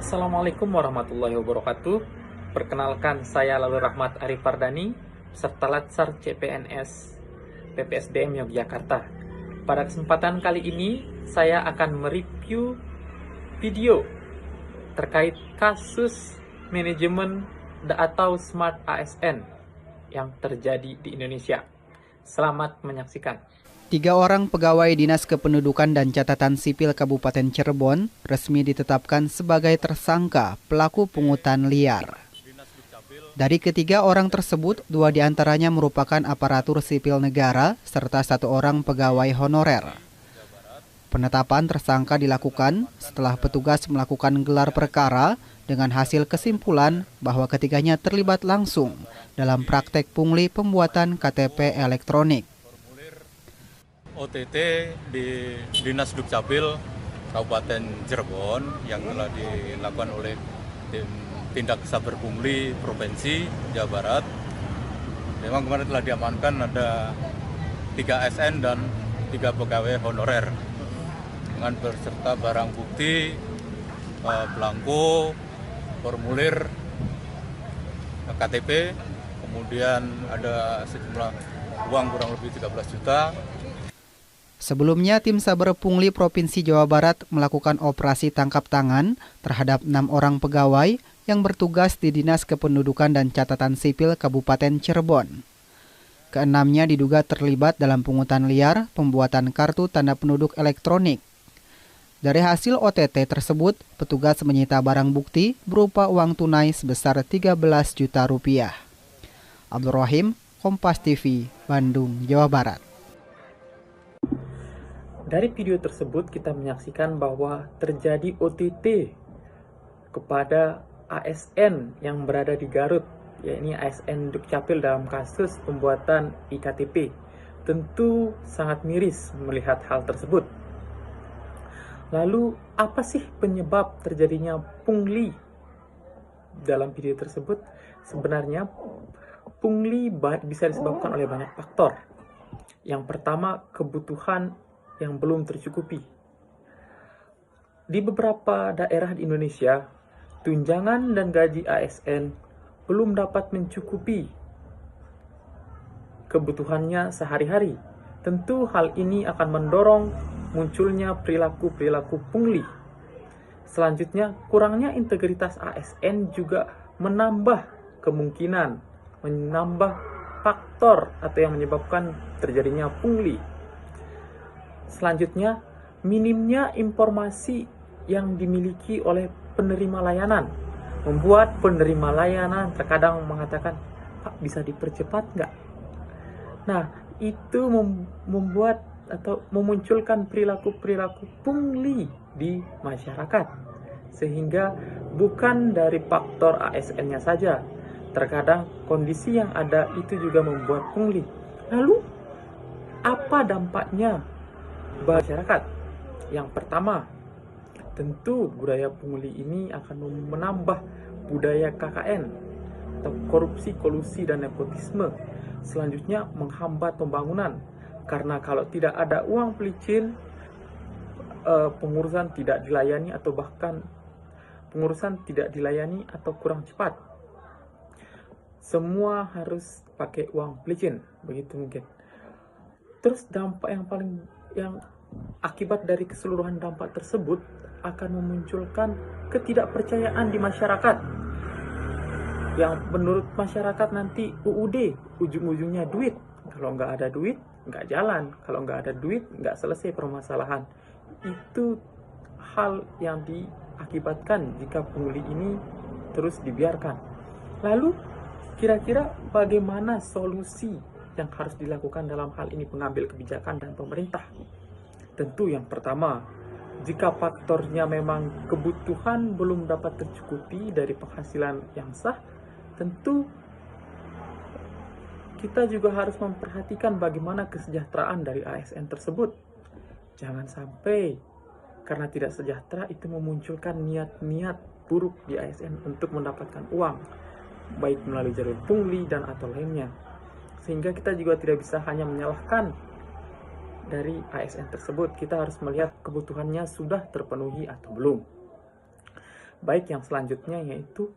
Assalamualaikum warahmatullahi wabarakatuh. Perkenalkan, saya Lalu Rahmat Arif Pardani, serta Latsar CPNS PPSDM Yogyakarta. Pada kesempatan kali ini, saya akan mereview video terkait kasus manajemen atau Smart ASN yang terjadi di Indonesia. Selamat menyaksikan. 3 orang pegawai Dinas Kependudukan dan Catatan Sipil Kabupaten Cirebon resmi ditetapkan sebagai tersangka pelaku pungutan liar. Dari ketiga orang tersebut, 2 diantaranya merupakan aparatur sipil negara serta 1 orang pegawai honorer. Penetapan tersangka dilakukan setelah petugas melakukan gelar perkara dengan hasil kesimpulan bahwa ketiganya terlibat langsung dalam praktek pungli pembuatan KTP elektronik. OTT di Dinas Dukcapil Kabupaten Cirebon yang telah dilakukan oleh tim tindak saber pungli Provinsi Jawa Barat. Memang kemarin telah diamankan ada 3 ASN dan 3 pegawai honorer dengan berserta barang bukti, belangko, formulir KTP, kemudian ada sejumlah uang kurang lebih 13 juta. Sebelumnya, tim saber pungli Provinsi Jawa Barat melakukan operasi tangkap tangan terhadap 6 orang pegawai yang bertugas di Dinas Kependudukan dan Catatan Sipil Kabupaten Cirebon. Keenamnya diduga terlibat dalam pungutan liar pembuatan kartu tanda penduduk elektronik. Dari hasil OTT tersebut, petugas menyita barang bukti berupa uang tunai sebesar 13 juta rupiah. Abdul Rahim, Kompas TV, Bandung, Jawa Barat. Dari video tersebut kita menyaksikan bahwa terjadi OTT kepada ASN yang berada di Garut, yakni ASN Dukcapil dalam kasus pembuatan iktp. Tentu sangat miris melihat hal tersebut. Lalu apa sih penyebab terjadinya pungli? Dalam video tersebut sebenarnya pungli bisa disebabkan oleh banyak faktor. Yang pertama, kebutuhan yang belum tercukupi. Di beberapa daerah di Indonesia, tunjangan dan gaji ASN belum dapat mencukupi kebutuhannya sehari-hari. Tentu hal ini akan mendorong munculnya perilaku-perilaku pungli. Selanjutnya, kurangnya integritas ASN juga menambah faktor atau yang menyebabkan terjadinya pungli. Selanjutnya, minimnya informasi yang dimiliki oleh penerima layanan membuat penerima layanan terkadang mengatakan, "Pak, bisa dipercepat nggak?" Nah, itu membuat atau memunculkan perilaku-perilaku pungli di masyarakat. Sehingga bukan dari faktor ASN-nya saja, terkadang kondisi yang ada itu juga membuat pungli. Lalu, apa dampaknya masyarakat? Yang pertama, tentu budaya pungli ini akan menambah budaya KKN atau korupsi, kolusi, dan nepotisme. Selanjutnya, menghambat pembangunan karena kalau tidak ada uang pelicin, pengurusan tidak dilayani atau bahkan pengurusan tidak dilayani atau kurang cepat. Semua harus pakai uang pelicin, begitu mungkin. Terus dampak yang akibat dari keseluruhan dampak tersebut akan memunculkan ketidakpercayaan di masyarakat. Yang menurut masyarakat nanti UUD, ujung-ujungnya duit. Kalau nggak ada duit, nggak jalan. Kalau nggak ada duit, nggak selesai permasalahan. Itu hal yang diakibatkan jika pungli ini terus dibiarkan. Lalu, kira-kira bagaimana solusi yang harus dilakukan dalam hal ini pengambil kebijakan dan pemerintah? Tentu yang pertama, jika faktornya memang kebutuhan belum dapat tercukupi dari penghasilan yang sah, tentu kita juga harus memperhatikan bagaimana kesejahteraan dari ASN tersebut. Jangan sampai karena tidak sejahtera itu memunculkan niat-niat buruk di ASN untuk mendapatkan uang, baik melalui jalur pungli dan atau lainnya. Sehingga kita juga tidak bisa hanya menyalahkan dari ASN tersebut. Kita harus melihat kebutuhannya sudah terpenuhi atau belum. baik yang selanjutnya yaitu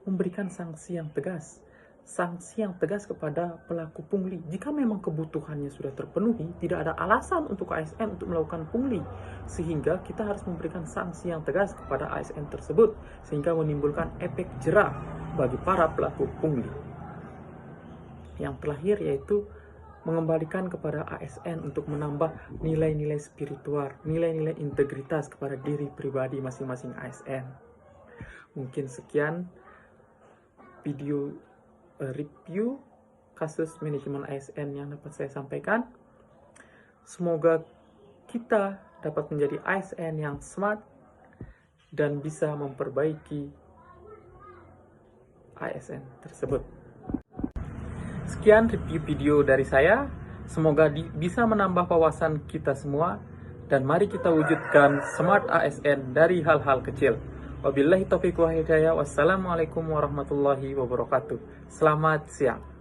memberikan sanksi yang tegas. Sanksi yang tegas kepada pelaku pungli. Jika memang kebutuhannya sudah terpenuhi, tidak ada alasan untuk ASN untuk melakukan pungli. Sehingga kita harus memberikan sanksi yang tegas kepada ASN tersebut, sehingga menimbulkan efek jera bagi para pelaku pungli. Yang terakhir yaitu mengembalikan kepada ASN untuk menambah nilai-nilai spiritual, nilai-nilai integritas kepada diri pribadi masing-masing ASN. Mungkin sekian video review kasus manajemen ASN yang dapat saya sampaikan. Semoga kita dapat menjadi ASN yang smart dan bisa memperbaiki ASN tersebut. Sekian review video dari saya. Semoga bisa menambah wawasan kita semua, dan mari kita wujudkan smart ASN dari hal-hal kecil. Wabillahi taufiq wal hidayah. Wassalamualaikum warahmatullahi wabarakatuh. Selamat siang.